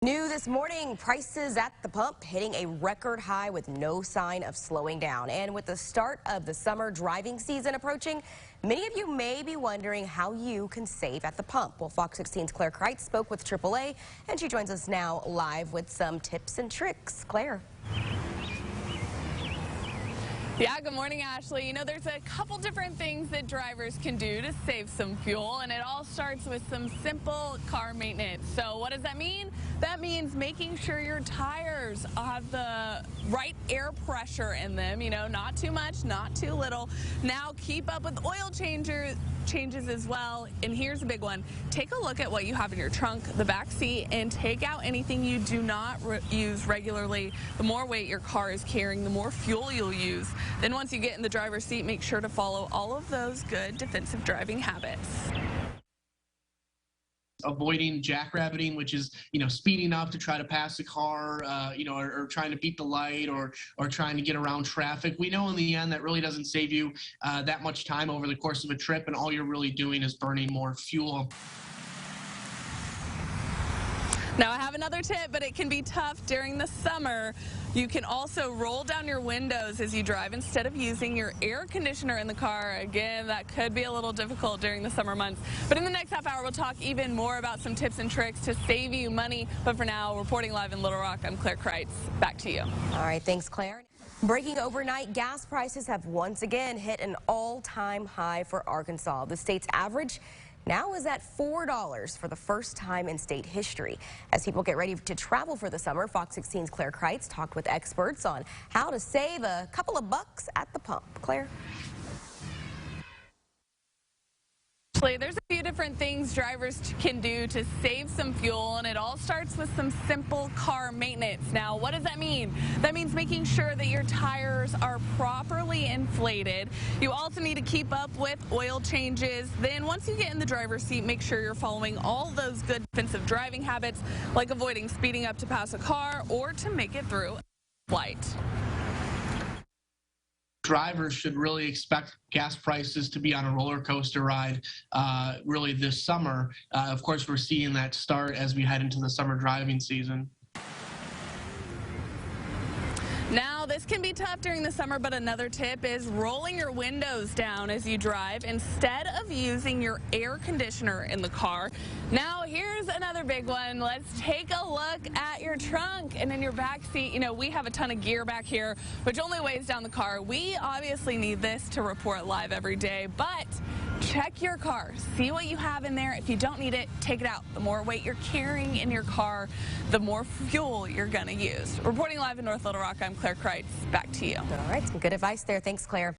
New this morning, prices at the pump hitting a record high with no sign of slowing down. And with the start of the summer driving season approaching, many of you may be wondering how you can save at the pump. Well, Fox 16's Claire Kreitz spoke with AAA, and she joins us now live with some tips and tricks. Claire. Yeah, good morning, Ashley. You know, there's a couple different things that drivers can do to save some fuel, and it all starts with some simple car maintenance. So what does that mean? That means making sure your tires have the right air pressure in them, you know, not too much, not too little. Now keep up with oil changes as well. And here's a big one. Take a look at what you have in your trunk, the back seat, and take out anything you do not use regularly. The more weight your car is carrying, the more fuel you'll use. Then once you get in the driver's seat, make sure to follow all of those good defensive driving habits. Avoiding jackrabbiting, which is, speeding up to try to pass a car, or trying to beat the light or trying to get around traffic. We know in the end that really doesn't save you that much time over the course of a trip, and all you're really doing is burning more fuel. Now, I have another tip, but it can be tough during the summer. You can also roll down your windows as you drive instead of using your air conditioner in the car. Again, that could be a little difficult during the summer months. But in the next half hour, we'll talk even more about some tips and tricks to save you money. But for now, reporting live in Little Rock, I'm Claire Kreitz. Back to you. All right, thanks, Claire. Breaking overnight, gas prices have once again hit an all-time high for Arkansas. The state's average now is at $4 for the first time in state history. As people get ready to travel for the summer, Fox 16's Claire Kreitz talked with experts on how to save a couple of bucks at the pump. Claire? There's a few different things drivers can do to save some fuel, and it all starts with some simple car maintenance. Now, what does that mean? That means making sure that your tires are properly inflated. You also need to keep up with oil changes. Then once you get in the driver's seat, make sure you're following all those good defensive driving habits, like avoiding speeding up to pass a car or to make it through a flight. Drivers should really expect gas prices to be on a roller coaster ride really this summer. Of course, we're seeing that start as we head into the summer driving season. Now, this can be tough during the summer, but another tip is rolling your windows down as you drive instead of using your air conditioner in the car. Now, here's another big one. Let's take a look at your trunk and in your back seat. You know, we have a ton of gear back here, which only weighs down the car. We obviously need this to report live every day, but check your car. See what you have in there. If you don't need it, take it out. The more weight you're carrying in your car, the more fuel you're going to use. Reporting live in North Little Rock, I'm Claire Kreitz. Back to you. All right, some good advice there. Thanks, Claire.